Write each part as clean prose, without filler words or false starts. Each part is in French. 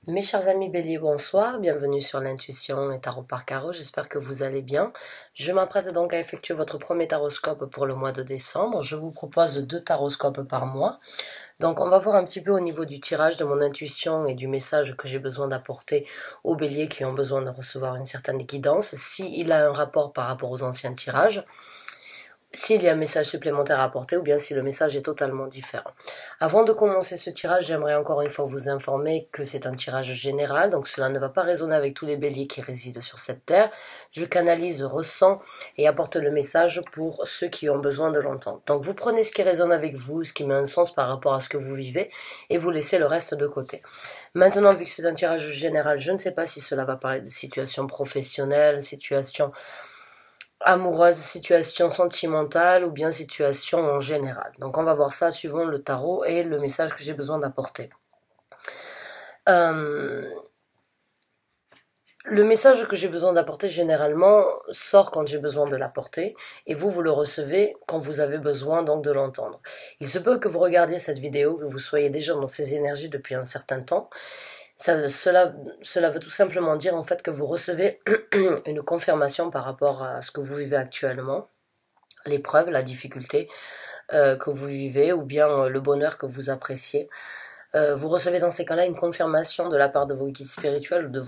Mes chers amis bélier, bonsoir, bienvenue sur l'intuition et tarot par carreau, j'espère que vous allez bien. Je m'apprête donc à effectuer votre premier taroscope pour le mois de décembre. Je vous propose 2 taroscopes par mois. Donc on va voir un petit peu au niveau du tirage de mon intuition et du message que j'ai besoin d'apporter aux béliers qui ont besoin de recevoir une certaine guidance, s'il a un rapport par rapport aux anciens tirages, s'il y a un message supplémentaire à apporter ou bien si le message est totalement différent. Avant de commencer ce tirage, j'aimerais encore une fois vous informer que c'est un tirage général, donc cela ne va pas résonner avec tous les béliers qui résident sur cette terre. Je canalise, ressens et apporte le message pour ceux qui ont besoin de l'entendre. Donc vous prenez ce qui résonne avec vous, ce qui met un sens par rapport à ce que vous vivez, et vous laissez le reste de côté. Maintenant, vu que c'est un tirage général, je ne sais pas si cela va parler de situation professionnelle, situation amoureuse, situation sentimentale ou bien situation en général. Donc on va voir ça suivant le tarot et le message que j'ai besoin d'apporter. Le message que j'ai besoin d'apporter généralement sort quand j'ai besoin de l'apporter et vous le recevez quand vous avez besoin donc de l'entendre. Il se peut que vous regardiez cette vidéo, que vous soyez déjà dans ces énergies depuis un certain temps. Cela veut tout simplement dire en fait que vous recevez une confirmation par rapport à ce que vous vivez actuellement, l'épreuve, la difficulté que vous vivez ou bien le bonheur que vous appréciez. Vous recevez dans ces cas-là une confirmation de la part de vos guides spirituels ou de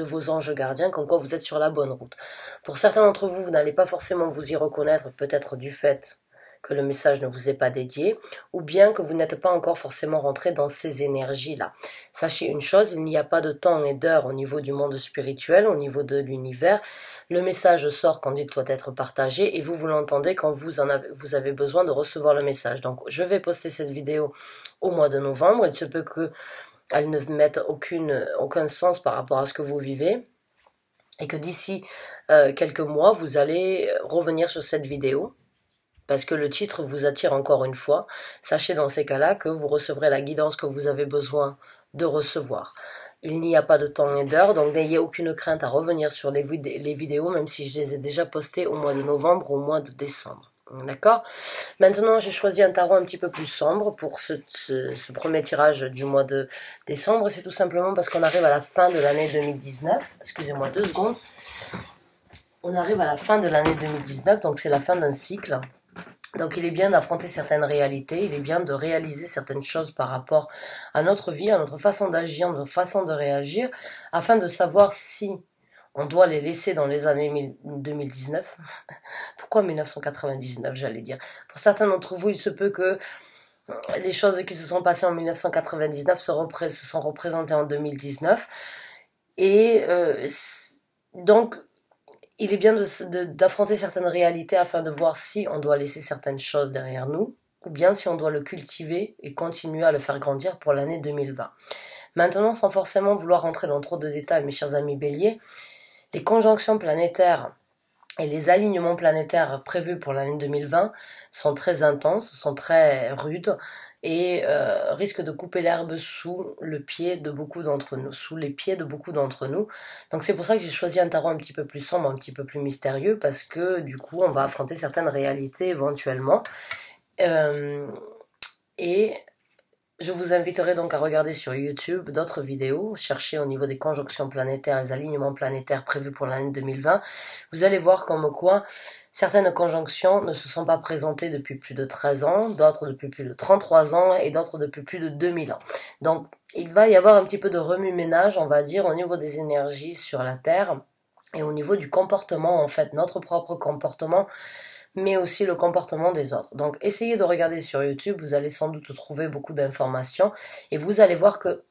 vos anges gardiens comme quoi vous êtes sur la bonne route. Pour certains d'entre vous, vous n'allez pas forcément vous y reconnaître, peut-être du fait que le message ne vous est pas dédié, ou bien que vous n'êtes pas encore forcément rentré dans ces énergies-là. Sachez une chose, il n'y a pas de temps et d'heure au niveau du monde spirituel, au niveau de l'univers. Le message sort quand il doit être partagé et vous l'entendez quand vous avez besoin de recevoir le message. Donc je vais poster cette vidéo au mois de novembre. Il se peut qu'elle ne mette aucun sens par rapport à ce que vous vivez et que d'ici quelques mois, vous allez revenir sur cette vidéo parce que le titre vous attire encore une fois. Sachez dans ces cas-là que vous recevrez la guidance que vous avez besoin de recevoir. Il n'y a pas de temps et d'heure, donc n'ayez aucune crainte à revenir sur les vidéos, même si je les ai déjà postées au mois de novembre ou au mois de décembre. D'accord? Maintenant, j'ai choisi un tarot un petit peu plus sombre pour ce premier tirage du mois de décembre. C'est tout simplement parce qu'on arrive à la fin de l'année 2019. Excusez-moi 2 secondes. On arrive à la fin de l'année 2019, donc c'est la fin d'un cycle. Donc il est bien d'affronter certaines réalités, il est bien de réaliser certaines choses par rapport à notre vie, à notre façon d'agir, notre façon de réagir, afin de savoir si on doit les laisser dans les années 2019. Pourquoi 1999, j'allais dire. Pour certains d'entre vous, il se peut que les choses qui se sont passées en 1999 se sont représentées en 2019. Et donc, il est bien d'affronter certaines réalités afin de voir si on doit laisser certaines choses derrière nous, ou bien si on doit le cultiver et continuer à le faire grandir pour l'année 2020. Maintenant, sans forcément vouloir rentrer dans trop de détails, mes chers amis béliers, les conjonctions planétaires et les alignements planétaires prévus pour l'année 2020 sont très intenses, sont très rudes et risquent de couper l'herbe sous le pied de beaucoup d'entre nous, sous les pieds de beaucoup d'entre nous. Donc c'est pour ça que j'ai choisi un tarot un petit peu plus sombre, un petit peu plus mystérieux, parce que du coup on va affronter certaines réalités éventuellement. Et je vous inviterai donc à regarder sur YouTube d'autres vidéos, chercher au niveau des conjonctions planétaires, les alignements planétaires prévus pour l'année 2020. Vous allez voir comme quoi certaines conjonctions ne se sont pas présentées depuis plus de 13 ans, d'autres depuis plus de 33 ans et d'autres depuis plus de 2000 ans. Donc il va y avoir un petit peu de remue-ménage, on va dire, au niveau des énergies sur la Terre et au niveau du comportement, en fait, notre propre comportement, mais aussi le comportement des autres. Donc essayez de regarder sur YouTube, vous allez sans doute trouver beaucoup d'informations et vous allez voir que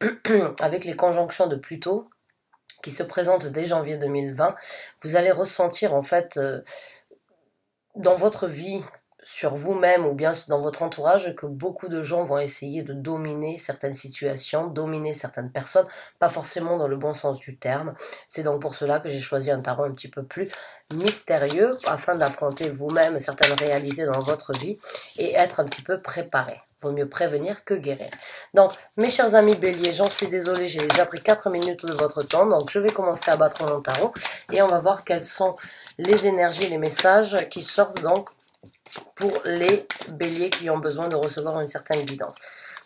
avec les conjonctions de Pluton qui se présentent dès janvier 2020, vous allez ressentir en fait dans votre vie, sur vous-même ou bien dans votre entourage, que beaucoup de gens vont essayer de dominer certaines situations, dominer certaines personnes, pas forcément dans le bon sens du terme. C'est donc pour cela que j'ai choisi un tarot un petit peu plus mystérieux, afin d'affronter vous-même certaines réalités dans votre vie et être un petit peu préparé. Vaut mieux prévenir que guérir. Donc, mes chers amis béliers, j'en suis désolée, j'ai déjà pris 4 minutes de votre temps, donc je vais commencer à battre mon tarot et on va voir quelles sont les énergies, les messages qui sortent donc pour les béliers qui ont besoin de recevoir une certaine guidance.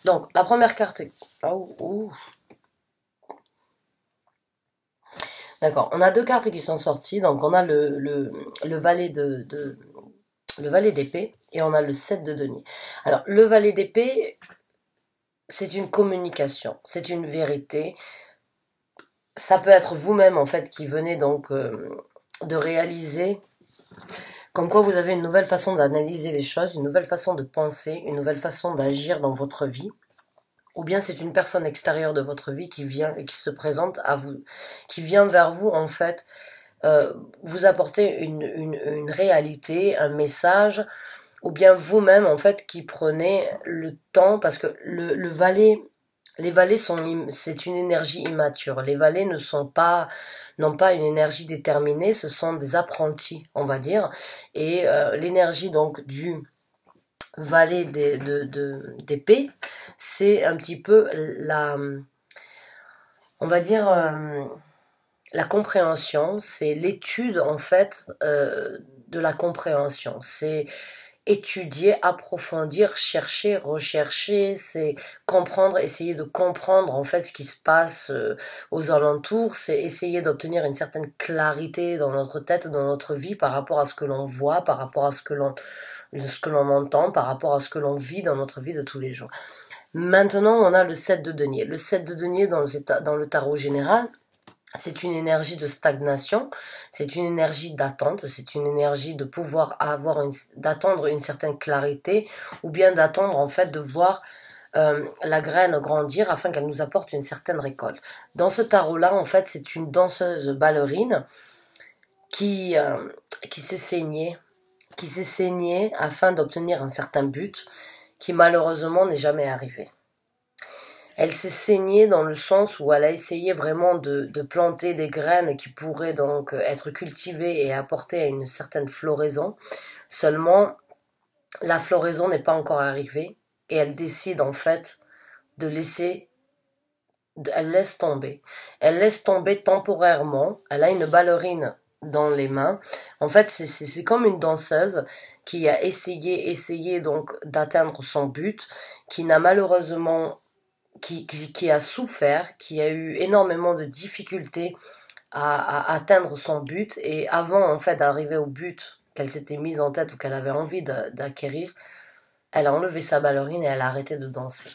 Donc, la première carte est... D'accord, on a deux cartes qui sont sorties, donc on a le valet le valet d'épée et on a le 7 de denier. Alors, le valet d'épée, c'est une communication, c'est une vérité. Ça peut être vous-même, en fait, qui venez donc de réaliser comme quoi vous avez une nouvelle façon d'analyser les choses, une nouvelle façon de penser, une nouvelle façon d'agir dans votre vie. Ou bien c'est une personne extérieure de votre vie qui vient et qui se présente à vous, qui vient vers vous, en fait, vous apporter une réalité, un message, ou bien vous-même, en fait, qui prenez le temps, parce que le valet, les valets c'est une énergie immature. Les valets n'ont pas une énergie déterminée, ce sont des apprentis, on va dire. Et l'énergie donc du valet d'épée, c'est un petit peu on va dire, la compréhension, c'est l'étude en fait de la compréhension. C'est étudier, approfondir, chercher, rechercher, c'est comprendre, essayer de comprendre en fait ce qui se passe aux alentours, c'est essayer d'obtenir une certaine clarité dans notre tête, dans notre vie par rapport à ce que l'on voit, par rapport à ce que l'on entend, par rapport à ce que l'on vit dans notre vie de tous les jours. Maintenant, on a le 7 de denier. Le 7 de denier dans le tarot général, c'est une énergie de stagnation, c'est une énergie d'attente, c'est une énergie de pouvoir d'attendre une certaine clarité, ou bien d'attendre en fait de voir la graine grandir afin qu'elle nous apporte une certaine récolte. Dans ce tarot-là, en fait, c'est une danseuse ballerine qui s'est saignée afin d'obtenir un certain but qui malheureusement n'est jamais arrivé. Elle s'est saignée dans le sens où elle a essayé vraiment de planter des graines qui pourraient donc être cultivées et apporter une certaine floraison. Seulement, la floraison n'est pas encore arrivée et elle décide en fait de laisser, elle laisse tomber. Elle laisse tomber temporairement. Elle a une ballerine dans les mains. En fait, c'est comme une danseuse qui a essayé donc d'atteindre son but, qui n'a malheureusement qui a souffert, qui a eu énormément de difficultés à atteindre son but, et avant en fait d'arriver au but qu'elle s'était mise en tête ou qu'elle avait envie d'acquérir, elle a enlevé sa ballerine et elle a arrêté de danser.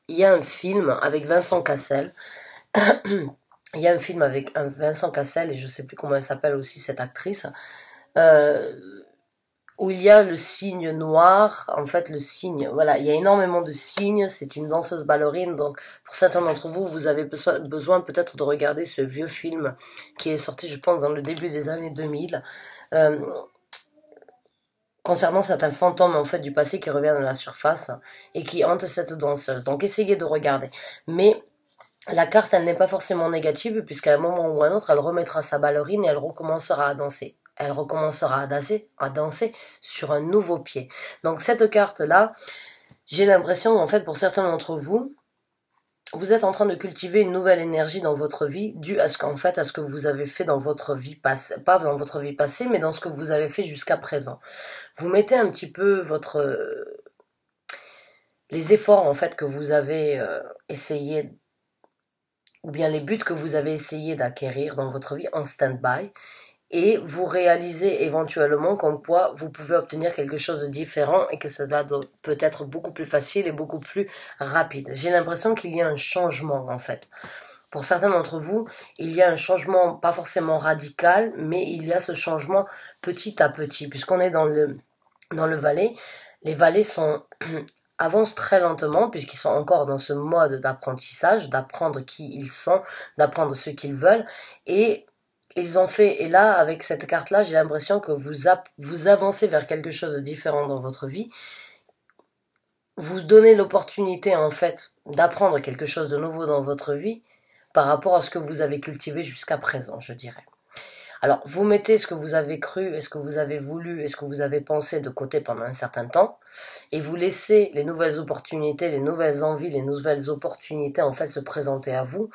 Il y a un film avec Vincent Cassel. Il y a un film avec Vincent Cassel et je sais plus comment elle s'appelle aussi cette actrice. Où il y a le signe noir, en fait le signe, voilà, il y a énormément de signes, c'est une danseuse ballerine, donc pour certains d'entre vous, vous avez besoin peut-être de regarder ce vieux film qui est sorti, je pense, dans le début des années 2000, concernant certains fantômes en fait du passé qui reviennent à la surface et qui hantent cette danseuse. Donc essayez de regarder. Mais la carte, elle n'est pas forcément négative, puisqu'à un moment ou à un autre, elle remettra sa ballerine et elle recommencera à danser. Elle recommencera à danser sur un nouveau pied. Donc cette carte-là, j'ai l'impression, en fait, pour certains d'entre vous, vous êtes en train de cultiver une nouvelle énergie dans votre vie, due à ce qu'en fait, à ce que vous avez fait dans votre vie passée, pas dans votre vie passée, mais dans ce que vous avez fait jusqu'à présent. Vous mettez un petit peu les efforts, en fait, que vous avez essayé, ou bien les buts que vous avez essayé d'acquérir dans votre vie en stand-by, et vous réalisez éventuellement comme quoi vous pouvez obtenir quelque chose de différent et que cela peut être beaucoup plus facile et beaucoup plus rapide. J'ai l'impression qu'il y a un changement en fait. Pour certains d'entre vous, il y a un changement pas forcément radical, mais il y a ce changement petit à petit. Puisqu'on est dans le valet, les valets avancent très lentement puisqu'ils sont encore dans ce mode d'apprentissage, d'apprendre qui ils sont, d'apprendre ce qu'ils veulent, et ils ont fait, et là, avec cette carte-là, j'ai l'impression que vous avancez vers quelque chose de différent dans votre vie. Vous donnez l'opportunité, en fait, d'apprendre quelque chose de nouveau dans votre vie par rapport à ce que vous avez cultivé jusqu'à présent, je dirais. Alors, vous mettez ce que vous avez cru, et ce que vous avez voulu, et ce que vous avez pensé de côté pendant un certain temps, et vous laissez les nouvelles opportunités, les nouvelles envies, les nouvelles opportunités, en fait, se présenter à vous,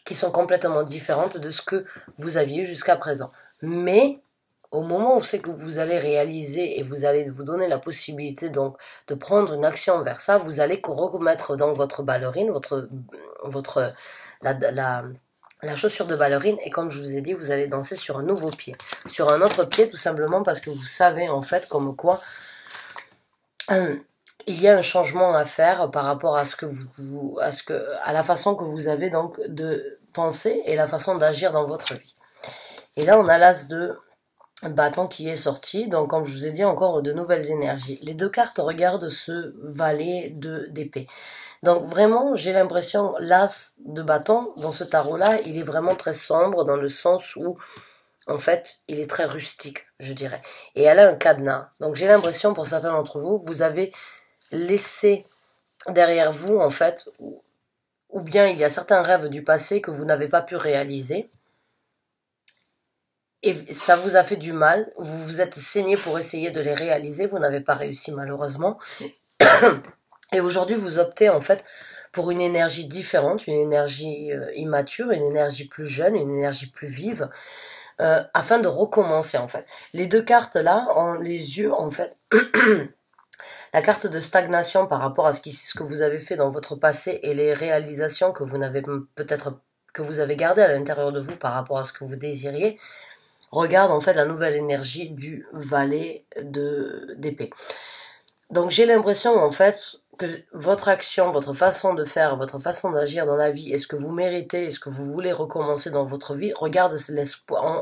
qui sont complètement différentes de ce que vous aviez eu jusqu'à présent. Mais au moment où c'est que vous allez réaliser et vous allez vous donner la possibilité donc de prendre une action vers ça, vous allez remettre donc votre ballerine, la chaussure de ballerine, et comme je vous ai dit, vous allez danser sur un nouveau pied. Sur un autre pied, tout simplement parce que vous savez, en fait, comme quoi, il y a un changement à faire par rapport à ce que à la façon que vous avez donc de penser et la façon d'agir dans votre vie. Et là, on a l'as de bâton qui est sorti, donc comme je vous ai dit, encore de nouvelles énergies. Les deux cartes regardent ce valet d'épée. Donc vraiment, j'ai l'impression, l'as de bâton, dans ce tarot-là, il est vraiment très sombre, dans le sens où, en fait, il est très rustique, je dirais. Et elle a un cadenas. Donc j'ai l'impression, pour certains d'entre vous, vous avez laissé derrière vous, en fait, ou bien il y a certains rêves du passé que vous n'avez pas pu réaliser. Et ça vous a fait du mal, vous vous êtes saigné pour essayer de les réaliser, vous n'avez pas réussi malheureusement. Et aujourd'hui, vous optez en fait pour une énergie différente, une énergie immature, une énergie plus jeune, une énergie plus vive, afin de recommencer en fait. Les deux cartes là, les yeux en fait, la carte de stagnation par rapport à ce que vous avez fait dans votre passé et les réalisations que vous n'avez peut-être que vous avez gardées à l'intérieur de vous par rapport à ce que vous désiriez, regarde en fait la nouvelle énergie du valet d'épée. Donc j'ai l'impression en fait que votre action, votre façon de faire, votre façon d'agir dans la vie, est-ce que vous méritez, est-ce que vous voulez recommencer dans votre vie, regarde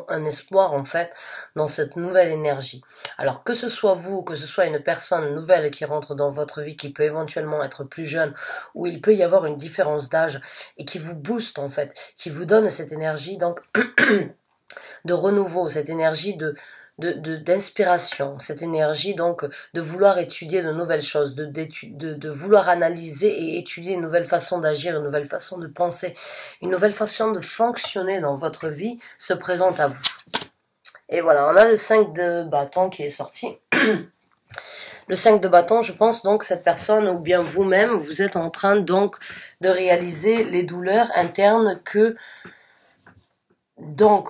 un espoir en fait dans cette nouvelle énergie. Alors que ce soit vous, que ce soit une personne nouvelle qui rentre dans votre vie, qui peut éventuellement être plus jeune, ou il peut y avoir une différence d'âge et qui vous booste en fait, qui vous donne cette énergie donc de renouveau, cette énergie d'inspiration, cette énergie donc de vouloir étudier de nouvelles choses, de vouloir analyser et étudier une nouvelle façon d'agir, une nouvelle façon de penser, une nouvelle façon de fonctionner dans votre vie se présente à vous. Et voilà, on a le 5 de bâton qui est sorti. Le 5 de bâton, je pense donc cette personne ou bien vous-même, vous êtes en train donc de réaliser les douleurs internes que donc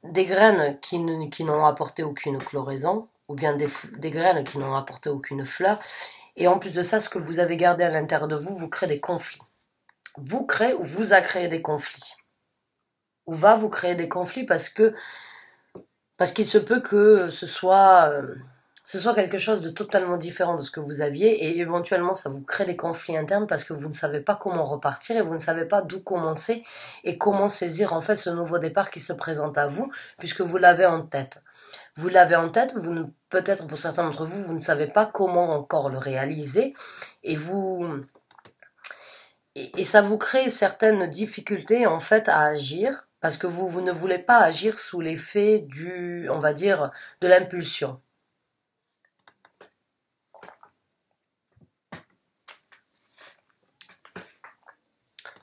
des graines qui n'ont apporté aucune floraison, ou bien des graines qui n'ont apporté aucune fleur, et en plus de ça, ce que vous avez gardé à l'intérieur de vous, vous crée des conflits. Vous créez ou vous a créé des conflits. Ou va vous créer des conflits parce qu'il se peut que ce soit quelque chose de totalement différent de ce que vous aviez, et éventuellement ça vous crée des conflits internes parce que vous ne savez pas comment repartir et vous ne savez pas d'où commencer et comment saisir en fait ce nouveau départ qui se présente à vous, puisque vous l'avez en tête. Vous l'avez en tête, peut-être pour certains d'entre vous, vous ne savez pas comment encore le réaliser, et ça vous crée certaines difficultés en fait à agir, parce que vous ne voulez pas agir sous l'effet on va dire, de l'impulsion.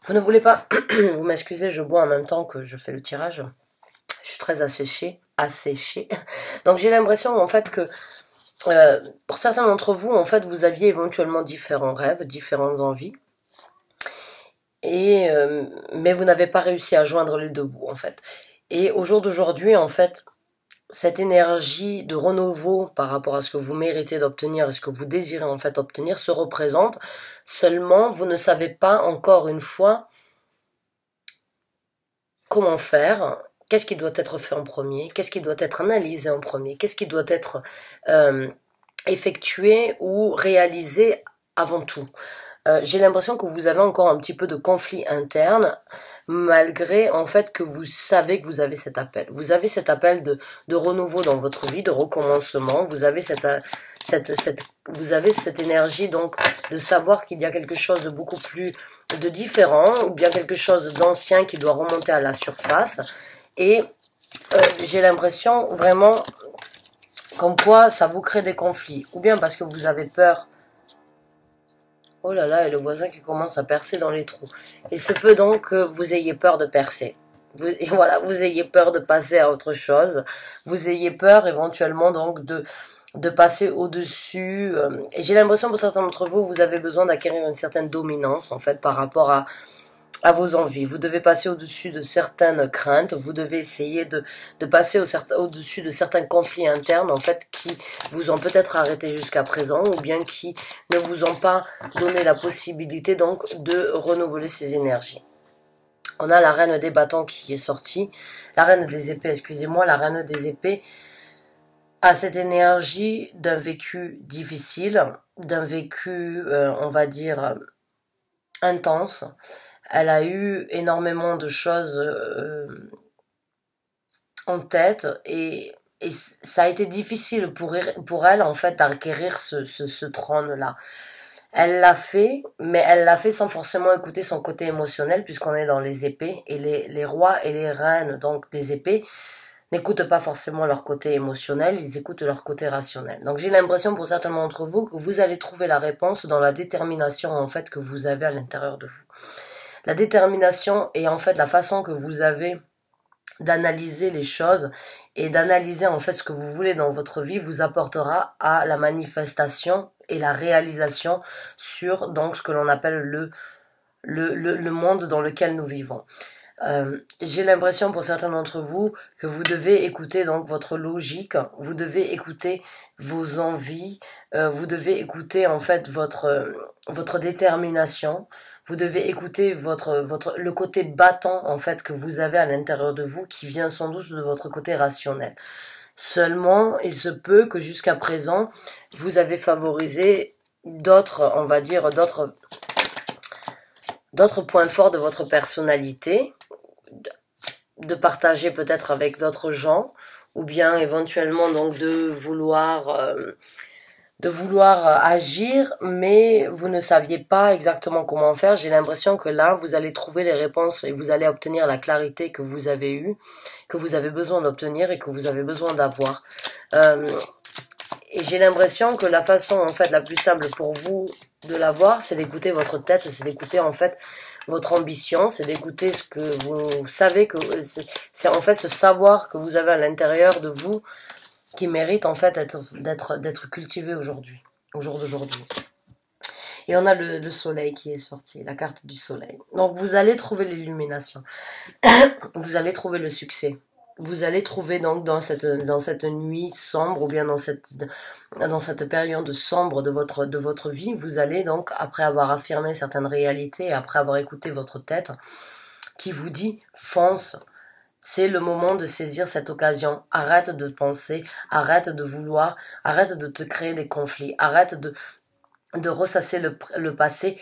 Vous ne voulez pas, vous m'excusez, je bois en même temps que je fais le tirage. Je suis très asséchée. Donc j'ai l'impression en fait que pour certains d'entre vous, en fait, vous aviez éventuellement différents rêves, différentes envies. Mais vous n'avez pas réussi à joindre les deux bouts en fait. Et au jour d'aujourd'hui, en fait, cette énergie de renouveau par rapport à ce que vous méritez d'obtenir et ce que vous désirez en fait obtenir se représente. Seulement, vous ne savez pas encore une fois comment faire, qu'est-ce qui doit être fait en premier, qu'est-ce qui doit être analysé en premier, qu'est-ce qui doit être effectué ou réalisé avant tout. J'ai l'impression que vous avez encore un petit peu de conflit interne, malgré en fait que vous savez que vous avez cet appel. Vous avez cet appel de renouveau dans votre vie, de recommencement. Vous avez vous avez cette énergie donc de savoir qu'il y a quelque chose de beaucoup plus de différent, ou bien quelque chose d'ancien qui doit remonter à la surface. Et j'ai l'impression vraiment comme quoi ça vous crée des conflits, ou bien parce que vous avez peur. Oh là là, et le voisin qui commence à percer dans les trous. Il se peut donc que vous ayez peur de percer. Vous ayez peur de passer à autre chose. Vous ayez peur éventuellement donc de passer au-dessus. Et j'ai l'impression pour certains d'entre vous, vous avez besoin d'acquérir une certaine dominance en fait par rapport à vos envies. Vous devez passer au-dessus de certaines craintes, vous devez essayer de passer au-dessus de certains conflits internes, en fait, qui vous ont peut-être arrêté jusqu'à présent, ou bien qui ne vous ont pas donné la possibilité, donc, de renouveler ces énergies. On a la reine des bâtons qui est sortie. La reine des épées, excusez-moi. La reine des épées a cette énergie d'un vécu difficile, d'un vécu, on va dire, intense. Elle a eu énormément de choses en tête et ça a été difficile pour elle en fait d'acquérir ce trône-là. Elle l'a fait, mais elle l'a fait sans forcément écouter son côté émotionnel puisqu'on est dans les épées et les rois et les reines donc des épées n'écoutent pas forcément leur côté émotionnel, ils écoutent leur côté rationnel. Donc j'ai l'impression pour certains d'entre vous que vous allez trouver la réponse dans la détermination en fait que vous avez à l'intérieur de vous. La détermination est en fait la façon que vous avez d'analyser les choses et d'analyser en fait ce que vous voulez dans votre vie vous apportera à la manifestation et la réalisation sur donc ce que l'on appelle le monde dans lequel nous vivons. J'ai l'impression pour certains d'entre vous que vous devez écouter donc votre logique, vous devez écouter vos envies, vous devez écouter en fait votre détermination, vous devez écouter le côté battant en fait que vous avez à l'intérieur de vous qui vient sans doute de votre côté rationnel. Seulement, il se peut que jusqu'à présent, vous avez favorisé d'autres, on va dire, d'autres points forts de votre personnalité, de partager peut-être avec d'autres gens, ou bien éventuellement donc de vouloir agir, mais vous ne saviez pas exactement comment faire. J'ai l'impression que là, vous allez trouver les réponses et vous allez obtenir la clarité que vous avez eue, que vous avez besoin d'obtenir et que vous avez besoin d'avoir. Et j'ai l'impression que la façon en fait la plus simple pour vous de l'avoir, c'est d'écouter votre tête, c'est d'écouter en fait votre ambition, c'est d'écouter ce que vous savez, que c'est en fait ce savoir que vous avez à l'intérieur de vous qui mérite en fait d'être cultivé aujourd'hui, au jour d'aujourd'hui. Et on a le soleil qui est sorti, la carte du soleil. Donc vous allez trouver l'illumination, vous allez trouver le succès. Vous allez trouver donc dans cette nuit sombre ou bien dans cette période sombre de votre vie, vous allez donc, après avoir affirmé certaines réalités, après avoir écouté votre tête, qui vous dit fonce, c'est le moment de saisir cette occasion. Arrête de penser, arrête de vouloir, arrête de te créer des conflits, arrête de ressasser le passé.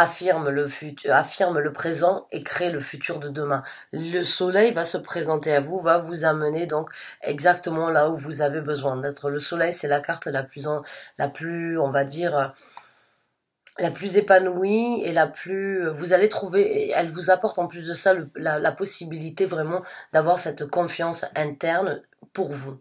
Affirme le présent et crée le futur de demain. Le soleil va se présenter à vous, va vous amener donc exactement là où vous avez besoin d'être. Le soleil, c'est la carte la plus, on va dire, la plus épanouie et vous allez trouver, elle vous apporte en plus de ça la possibilité vraiment d'avoir cette confiance interne pour vous.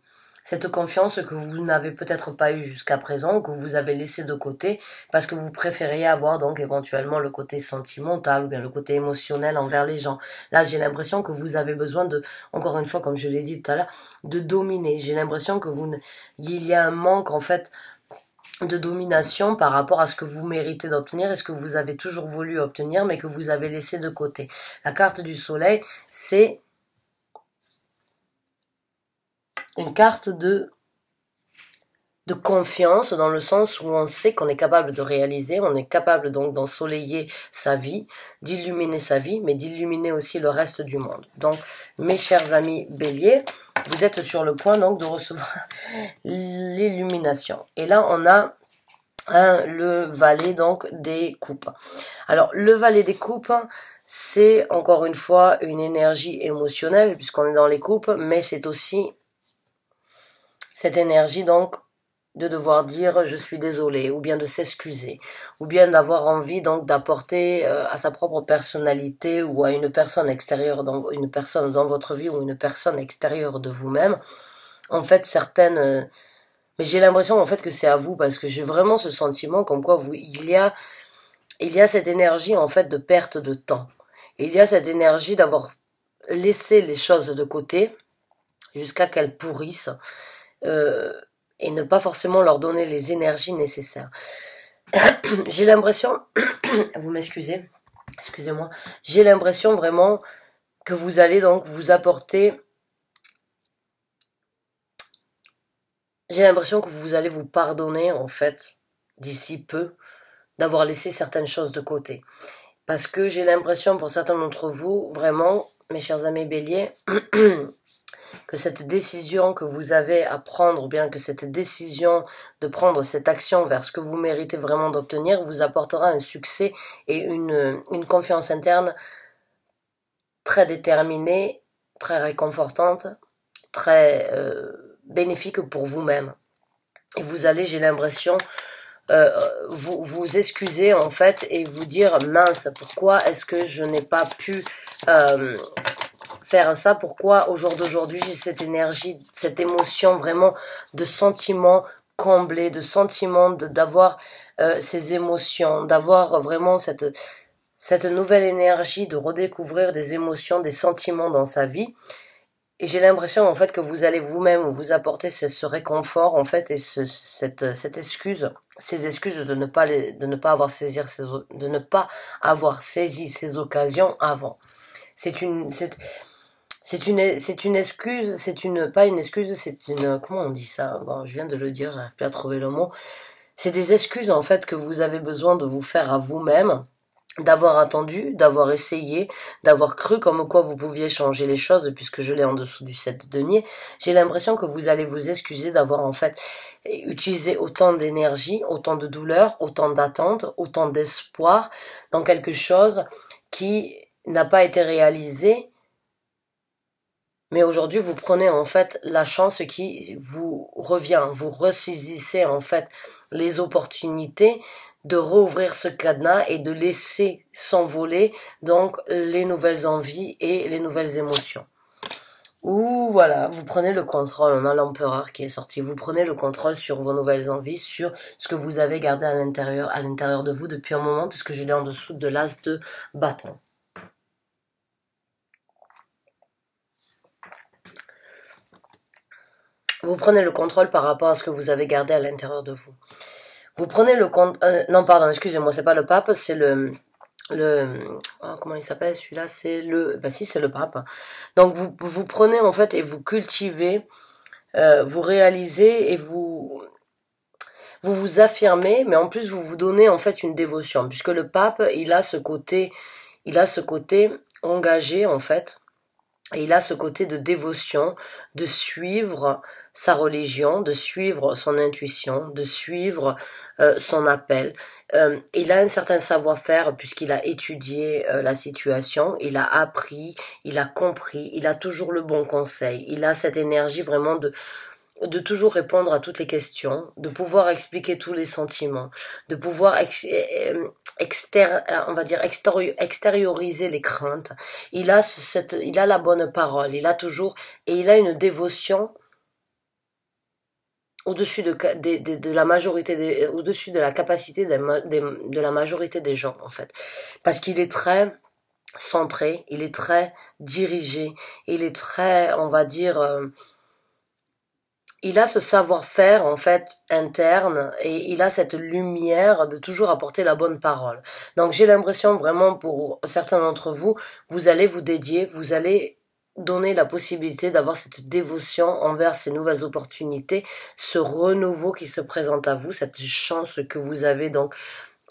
Cette confiance que vous n'avez peut-être pas eue jusqu'à présent, que vous avez laissée de côté, parce que vous préfériez avoir donc éventuellement le côté sentimental ou bien le côté émotionnel envers les gens. Là, j'ai l'impression que vous avez besoin de, encore une fois, comme je l'ai dit tout à l'heure, de dominer. J'ai l'impression que il y a un manque en fait de domination par rapport à ce que vous méritez d'obtenir et ce que vous avez toujours voulu obtenir, mais que vous avez laissé de côté. La carte du soleil, c'est une carte de confiance dans le sens où on sait qu'on est capable de réaliser, on est capable donc d'ensoleiller sa vie, d'illuminer sa vie, mais d'illuminer aussi le reste du monde. Donc, mes chers amis béliers, vous êtes sur le point donc de recevoir l'illumination. Et là, on a le valet donc des coupes. Alors, le valet des coupes, c'est encore une fois une énergie émotionnelle puisqu'on est dans les coupes, mais c'est aussi cette énergie donc de devoir dire je suis désolé, ou bien de s'excuser, ou bien d'avoir envie donc d'apporter à sa propre personnalité ou à une personne extérieure, donc une personne dans votre vie ou une personne extérieure de vous-même, en fait certaines... mais j'ai l'impression en fait que c'est à vous parce que j'ai vraiment ce sentiment comme quoi il y a cette énergie en fait de perte de temps. Il y a cette énergie d'avoir laissé les choses de côté jusqu'à qu'elles pourrissent. Et ne pas forcément leur donner les énergies nécessaires. J'ai l'impression, vous m'excusez, excusez-moi, j'ai l'impression vraiment que vous allez donc vous apporter, j'ai l'impression que vous allez vous pardonner en fait, d'ici peu, d'avoir laissé certaines choses de côté. Parce que j'ai l'impression pour certains d'entre vous, vraiment, mes chers amis béliers, que cette décision que vous avez à prendre, ou bien que cette décision de prendre cette action vers ce que vous méritez vraiment d'obtenir, vous apportera un succès et une confiance interne très déterminée, très réconfortante, très bénéfique pour vous-même. Et vous allez, j'ai l'impression, vous excuser en fait et vous dire mince, pourquoi est-ce que je n'ai pas pu faire ça, pourquoi au jour d'aujourd'hui j'ai cette énergie, cette émotion vraiment de sentiment comblé, de sentiment d'avoir ces émotions, d'avoir vraiment cette nouvelle énergie, de redécouvrir des émotions, des sentiments dans sa vie. Et j'ai l'impression en fait que vous allez vous-même vous apporter ce réconfort en fait et cette excuse, ces excuses de ne pas avoir saisi ces occasions avant. C'est une excuse, pas une excuse, c'est une, comment on dit ça? Bon, je viens de le dire, j'arrive plus à trouver le mot. C'est des excuses en fait que vous avez besoin de vous faire à vous-même, d'avoir attendu, d'avoir essayé, d'avoir cru comme quoi vous pouviez changer les choses, puisque je l'ai en dessous du 7 de denier. J'ai l'impression que vous allez vous excuser d'avoir en fait utilisé autant d'énergie, autant de douleur, autant d'attente, autant d'espoir dans quelque chose qui n'a pas été réalisé. Mais aujourd'hui, vous prenez en fait la chance qui vous revient, vous ressaisissez en fait les opportunités de rouvrir ce cadenas et de laisser s'envoler donc les nouvelles envies et les nouvelles émotions. Ou voilà, vous prenez le contrôle, on a l'empereur qui est sorti, vous prenez le contrôle sur vos nouvelles envies, sur ce que vous avez gardé à l'intérieur de vous depuis un moment, puisque je l'ai en dessous de l'as de bâton. Vous prenez le contrôle par rapport à ce que vous avez gardé à l'intérieur de vous. Vous prenez le contrôle... non, pardon, excusez-moi, c'est pas le pape, c'est comment il s'appelle celui-là? C'est le... Ben si, c'est le pape. Donc vous prenez en fait et vous cultivez, vous réalisez et vous affirmez, mais en plus vous vous donnez en fait une dévotion, puisque le pape, il a ce côté engagé en fait. Et il a ce côté de dévotion, de suivre sa religion, de suivre son intuition, de suivre son appel. Il a un certain savoir-faire puisqu'il a étudié la situation, il a appris, il a compris, il a toujours le bon conseil. Il a cette énergie vraiment de toujours répondre à toutes les questions, de pouvoir expliquer tous les sentiments, de pouvoir extérioriser les craintes. Il a la bonne parole, il a une dévotion au-dessus de la majorité au-dessus de la capacité de la majorité des gens en fait, parce qu'il est très centré, il est très dirigé, il est très, on va dire, il a ce savoir-faire en fait interne et il a cette lumière de toujours apporter la bonne parole. Donc j'ai l'impression vraiment pour certains d'entre vous, vous allez vous dédier, vous allez donner la possibilité d'avoir cette dévotion envers ces nouvelles opportunités, ce renouveau qui se présente à vous, cette chance que vous avez donc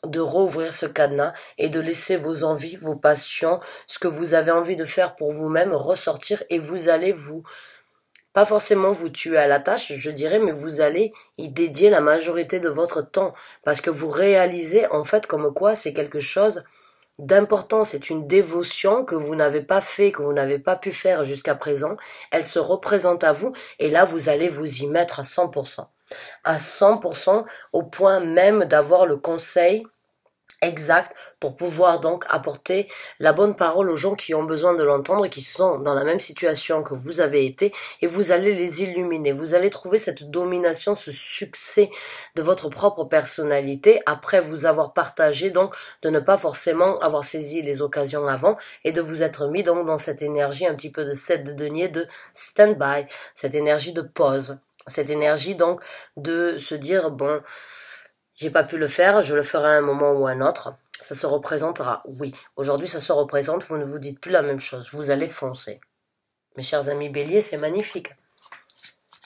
de rouvrir ce cadenas et de laisser vos envies, vos passions, ce que vous avez envie de faire pour vous-même ressortir et vous allez pas forcément vous tuer à la tâche, je dirais, mais vous allez y dédier la majorité de votre temps. Parce que vous réalisez, en fait, comme quoi c'est quelque chose d'important. C'est une dévotion que vous n'avez pas fait, que vous n'avez pas pu faire jusqu'à présent. Elle se représente à vous, et là, vous allez vous y mettre à 100%. À 100%, au point même d'avoir le conseil exact pour pouvoir donc apporter la bonne parole aux gens qui ont besoin de l'entendre et qui sont dans la même situation que vous avez été, et vous allez les illuminer, vous allez trouver cette domination, ce succès de votre propre personnalité après vous avoir partagé, donc de ne pas forcément avoir saisi les occasions avant et de vous être mis donc dans cette énergie un petit peu de 7 de denier de stand-by, cette énergie de pause, cette énergie donc de se dire bon, j'ai pas pu le faire, je le ferai à un moment ou à un autre. Ça se représentera, oui. Aujourd'hui, ça se représente, vous ne vous dites plus la même chose. Vous allez foncer. Mes chers amis béliers, c'est magnifique.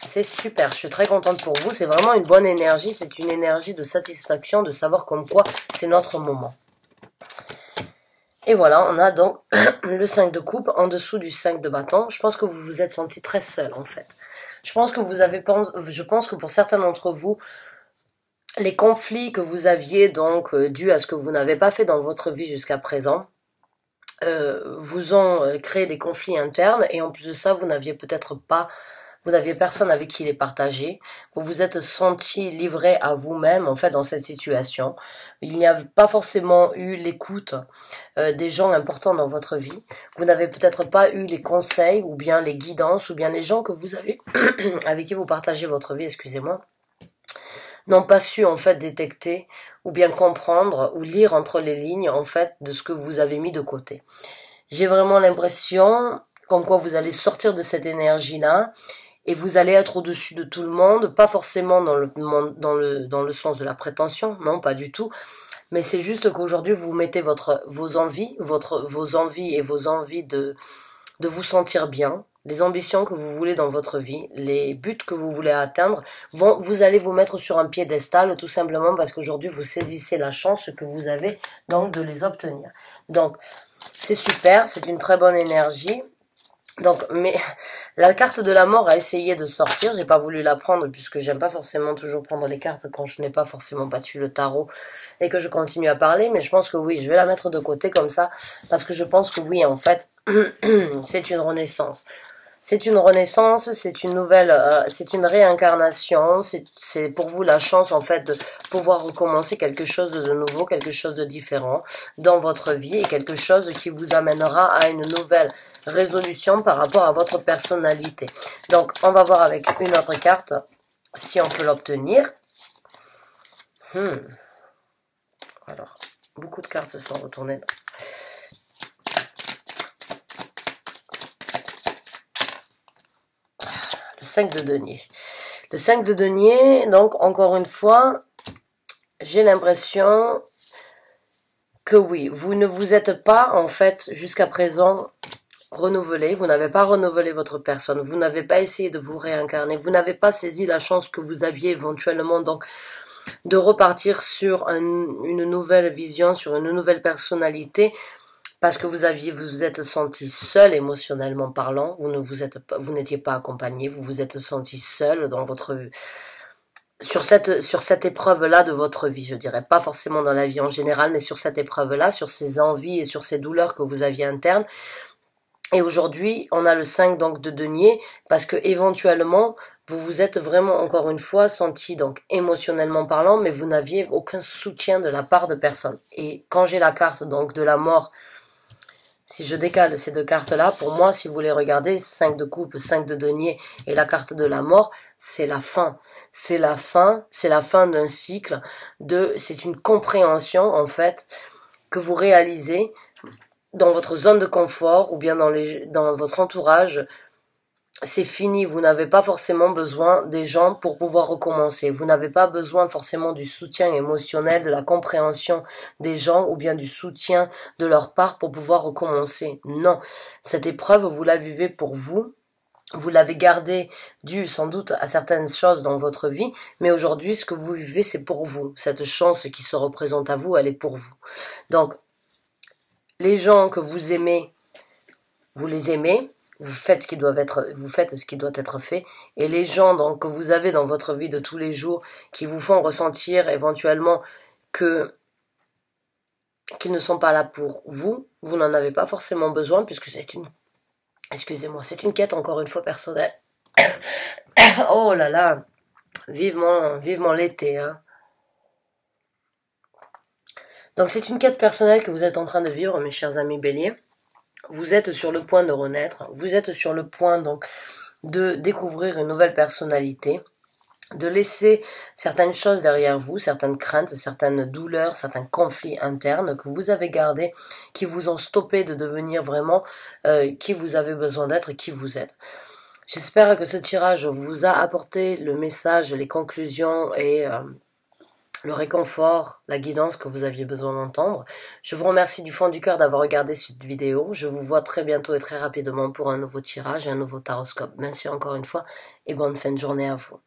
C'est super, je suis très contente pour vous. C'est vraiment une bonne énergie, c'est une énergie de satisfaction, de savoir comme quoi c'est notre moment. Et voilà, on a donc le 5 de coupe en dessous du 5 de bâton. Je pense que vous vous êtes senti très seul en fait. Je pense que pour certains d'entre vous, les conflits que vous aviez donc dus à ce que vous n'avez pas fait dans votre vie jusqu'à présent, vous ont créé des conflits internes et en plus de ça, vous n'aviez personne avec qui les partager. Vous vous êtes senti livré à vous-même en fait dans cette situation. Il n'y a pas forcément eu l'écoute des gens importants dans votre vie. Vous n'avez peut-être pas eu les conseils ou bien les guidances ou bien les gens que vous avez avec qui vous partagez votre vie, excusez-moi, n'ont pas su en fait détecter ou bien comprendre ou lire entre les lignes en fait de ce que vous avez mis de côté. J'ai vraiment l'impression comme quoi vous allez sortir de cette énergie-là et vous allez être au-dessus de tout le monde, pas forcément dans le sens de la prétention, non, pas du tout, mais c'est juste qu'aujourd'hui vous mettez vos envies et vos envies de vous sentir bien, les ambitions que vous voulez dans votre vie, les buts que vous voulez atteindre, vous allez vous mettre sur un piédestal tout simplement parce qu'aujourd'hui vous saisissez la chance que vous avez donc de les obtenir. Donc c'est super, c'est une très bonne énergie. Donc, mais la carte de la mort a essayé de sortir. J'ai pas voulu la prendre puisque j'aime pas forcément toujours prendre les cartes quand je n'ai pas forcément battu le tarot et que je continue à parler. Mais je pense que oui, je vais la mettre de côté comme ça parce que je pense que oui, en fait, c'est une renaissance. C'est une renaissance, c'est une nouvelle, c'est une réincarnation, c'est pour vous la chance en fait de pouvoir recommencer quelque chose de nouveau, quelque chose de différent dans votre vie et quelque chose qui vous amènera à une nouvelle résolution par rapport à votre personnalité. Donc on va voir avec une autre carte si on peut l'obtenir. Alors, beaucoup de cartes se sont retournées. Le 5 de denier. Le 5 de denier, donc encore une fois, j'ai l'impression que oui, vous ne vous êtes pas en fait jusqu'à présent renouvelé, vous n'avez pas renouvelé votre personne, vous n'avez pas essayé de vous réincarner, vous n'avez pas saisi la chance que vous aviez éventuellement donc de repartir sur une nouvelle vision, sur une nouvelle personnalité. Parce que vous êtes senti seul émotionnellement parlant, vous n'étiez pas accompagné, vous vous êtes senti seul dans sur cette épreuve-là de votre vie, je dirais, pas forcément dans la vie en général, mais sur cette épreuve-là, sur ces envies et sur ces douleurs que vous aviez internes. Et aujourd'hui, on a le 5 donc de denier, parce que éventuellement, vous vous êtes vraiment encore une fois senti donc émotionnellement parlant, mais vous n'aviez aucun soutien de la part de personne. Et quand j'ai la carte donc de la mort, si je décale ces deux cartes-là, pour moi, si vous les regardez, 5 de coupe, 5 de denier et la carte de la mort, c'est la fin. C'est la fin d'un cycle, c'est une compréhension, en fait, que vous réalisez dans votre zone de confort ou bien dans votre entourage. C'est fini, vous n'avez pas forcément besoin des gens pour pouvoir recommencer. Vous n'avez pas besoin forcément du soutien émotionnel, de la compréhension des gens ou bien du soutien de leur part pour pouvoir recommencer. Non, cette épreuve, vous la vivez pour vous. Vous l'avez gardée due sans doute à certaines choses dans votre vie, mais aujourd'hui, ce que vous vivez, c'est pour vous. Cette chance qui se représente à vous, elle est pour vous. Donc, les gens que vous aimez, vous les aimez. Vous faites ce qui doit être fait, et les gens donc que vous avez dans votre vie de tous les jours qui vous font ressentir éventuellement qu'ils ne sont pas là pour vous, vous n'en avez pas forcément besoin puisque c'est une quête encore une fois personnelle. Oh là là, vivement l'été, hein. Donc c'est une quête personnelle que vous êtes en train de vivre, mes chers amis Bélier. Vous êtes sur le point de renaître, vous êtes sur le point donc de découvrir une nouvelle personnalité, de laisser certaines choses derrière vous, certaines craintes, certaines douleurs, certains conflits internes que vous avez gardés, qui vous ont stoppé de devenir vraiment qui vous avez besoin d'être et qui vous êtes. J'espère que ce tirage vous a apporté le message, les conclusions et le réconfort, la guidance que vous aviez besoin d'entendre. Je vous remercie du fond du cœur d'avoir regardé cette vidéo. Je vous vois très bientôt et très rapidement pour un nouveau tirage et un nouveau taroscope. Merci encore une fois et bonne fin de journée à vous.